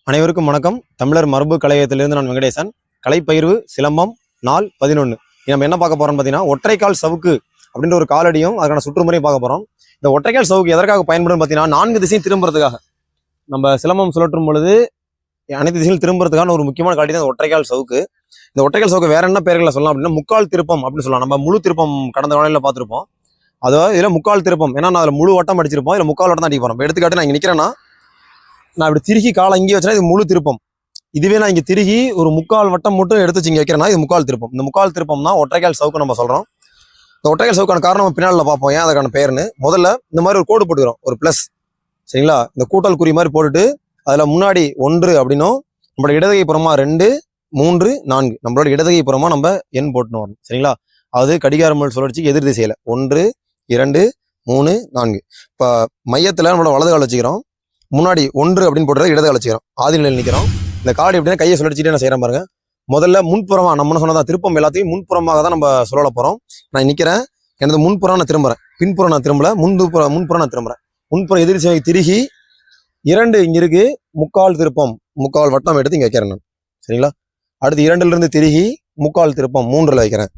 அனைவருக்கும் வணக்கம். தமிழர் மரபு கலையகத்திலிருந்து நான் வெங்கடேசன். கலைப்பயிர்வு சிலம்பம் நாள் 11. நம்ம என்ன பார்க்க போறோம்னு பார்த்தீங்கன்னா, ஒற்றைக்கால் சவுக்கு அப்படின்ற ஒரு காலடியும் அதுக்கான சுற்றுமுறையும் பார்க்க போறோம். இந்த ஒற்றைக்கால் சவுக்கு எதற்காக பயன்படும் பார்த்தீங்கன்னா, 4 திசையும் திரும்புறதுக்காக. நம்ம சிலம்பம் சுழற்றும் பொழுது அனைத்து திசையும் திரும்புறதுக்கான ஒரு முக்கியமான காலடி தான் ஒற்றைக்கால் சவுக்கு. இந்த ஒற்றைக்கால் சவுக்கு வேற என்ன பேர்களை சொல்லலாம் அப்படின்னா, முக்கால் திருப்பம் அப்படின்னு சொல்லலாம். நம்ம முழு திருப்பம் கடந்த காலையில் பார்த்துருப்போம். அதாவது இதில் முக்கால் திருப்பம், ஏன்னா நான் அதில் முழு வட்டம் அடிச்சிருப்போம், இதில் முக்கால் வட்டம் தான் அடிக்க போறோம். எடுத்துக்காட்டு நான் இங்கே நிற்கிறேன்னா, நான் இப்படி திருகி காலை இங்கே வச்சா இது முழு திருப்பம். இதுவே நான் இங்கே திருகி ஒரு முக்கால் வட்டம் மட்டும் எடுத்து வச்சு இங்கே வைக்கிறேன்னா இது முக்கால் திருப்பம். இந்த முக்கால் திருப்பம் தான் ஒற்றைக்கால் சவுக்கு நம்ம சொல்கிறோம். இந்த ஒற்றைக்கால் சவுக்கான காரணம் பின்னால் பார்ப்போம், ஏன் அதுக்கான பேர்னு. முதல்ல இந்த மாதிரி ஒரு கோடு போட்டுக்கிறோம், ஒரு ப்ளஸ், சரிங்களா? இந்த கூட்டல் குறி மாதிரி போட்டுட்டு அதில் முன்னாடி 1 அப்படின்னும், நம்மளோட இடதுகை புறமா 2, 3, 4, நம்மளோட இடதுகை புறமா நம்ம எண் போட்டுன்னு வரணும், சரிங்களா? அது கடிகாரமல் சுழற்சிக்கு எதிர் திசையில் 1, 2, 3, 4. இப்போ மையத்தில் நம்மளோட வலது கால் வச்சுக்கிறோம், முன்னாடி 1 அப்படின்னு போட்டுறது இடது கால் வச்சுக்கிறோம், ஆதி நிலையில் நிற்கிறோம். இந்த காடி எப்படின்னா கையை சுழற்சிட்டு நான் செய்கிறேன் பாருங்க. முதல்ல முன்புறமா நம்ம சொன்னதா திருப்பம் எல்லாத்தையும் முன்புறமாக தான் நம்ம சுழல போகிறோம். நான் நிற்கிறேன், எனது முன்புறம் நான் திரும்புகிறேன், பின்புறம் நான் திரும்பல, முன்புறம் நான் திரும்புகிறேன். முன்புறம் எதிர் திசையை திருகி 2 இங்கே இருக்கு, முக்கால் திருப்பம், முக்கால் வட்டம் எடுத்து இங்கே வைக்கிறேன் நான், சரிங்களா? அடுத்து 2லிருந்து திருகி முக்கால் திருப்பம் 3ல் வைக்கிறேன்,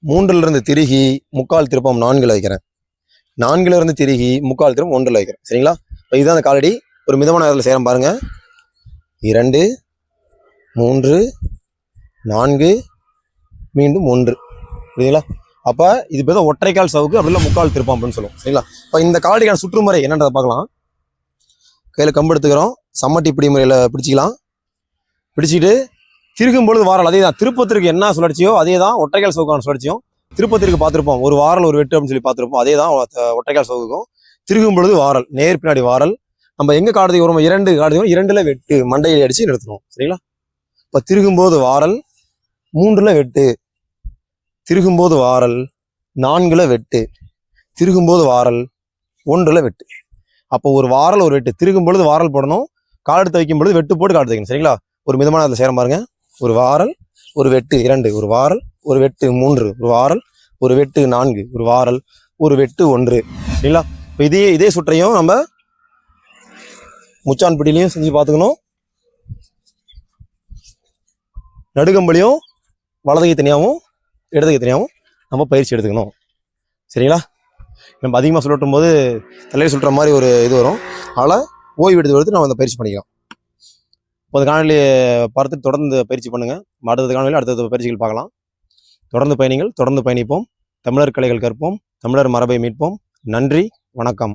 3லிருந்து திருகி முக்கால் திருப்பம் 4ல் வைக்கிறேன், 4லிருந்து திருகி முக்கால் திருப்பம் 1ல் வைக்கிறேன், சரிங்களா? இப்போ இதுதான் அந்த காலடி. ஒரு மிதமான நேரத்தில் செய்கிறேன் பாருங்க. 2, 3, 4, மீண்டும் 1, புரியுதுங்களா? அப்போ இது பேர் தான் ஒற்றைக்கால் சவுக்கு, அப்படி இல்லை முக்கால் திருப்பம் அப்படின்னு சொல்லுவோம், சரிங்களா? இப்போ இந்த காலடிக்கான சுற்றுமுறை என்னன்றதை பார்க்கலாம். கையில் கம்பு எடுத்துக்கிறோம், சம்மட்டி பிடி முறையில் பிடிச்சிக்கலாம். பிடிச்சிட்டு திருக்கும் பொழுது வாரல் அதே தான். திருப்பத்திற்கு என்ன சுழற்சியோ அதே தான் ஒற்றைக்கால் சவுக்கான சுழற்சியும். திருப்பத்திற்கு பார்த்துருப்போம், ஒரு வாரல் ஒரு வெட்டு அப்படின்னு சொல்லி பார்த்துருப்போம், அதே தான் ஒற்றைக்கால் சவுக்கும். திருகும் பொழுது வாரல், நேர் பின்னாடி வாரல். நம்ம எங்க காடுறதுக்கு வருவோம், 2 காடுறோம், 2ல் வெட்டு, மண்டையை அடிச்சு நிறுத்தணும், சரிங்களா? இப்போ திருகும்போது வாரல், 3ல் வெட்டு, திருகும்போது வாரல், 4ல் வெட்டு, திருகும்போது வாரல், 1ல் வெட்டு. அப்போ ஒரு வாரல் ஒரு வெட்டு, திருகும் பொழுது வாரல் போடணும், கால் எடுத்து வைக்கும் பொழுது வெட்டு போட்டு கால் வைக்கணும், சரிங்களா? ஒரு மிதமான அதில் சேரம் பாருங்க. ஒரு வாரல் ஒரு வெட்டு 2, ஒரு வாரல் ஒரு வெட்டு 3, ஒரு வாரல் ஒரு வெட்டு 4, ஒரு வாரல் ஒரு வெட்டு 1, சரிங்களா? இப்போ இதே சுற்றையும் நம்ம முச்சான் பிடிலையும் செஞ்சு பார்த்துக்கணும். நடுகம்பளியும் வலதுகை தனியாகவும் இடதுகை தனியாகவும் நம்ம பயிற்சி எடுத்துக்கணும், சரிங்களா? நம்ம அதிகமாக சுழற்றும் போது தலையை சுற்றுற மாதிரி ஒரு இது வரும், அதனால் ஓய்வு எடுத்து நம்ம அந்த பயிற்சி பண்ணிக்கலாம். இப்போ அந்த காணொலியை பார்த்துட்டு தொடர்ந்து பயிற்சி பண்ணுங்கள். அடுத்த காணொலியில் அடுத்த பயிற்சிகள் பார்க்கலாம். தொடர்ந்து பயணிகள், தொடர்ந்து பயணிப்போம். தமிழர் கலைகள் கற்போம், தமிழர் மரபை மீட்போம். நன்றி, வணக்கம்.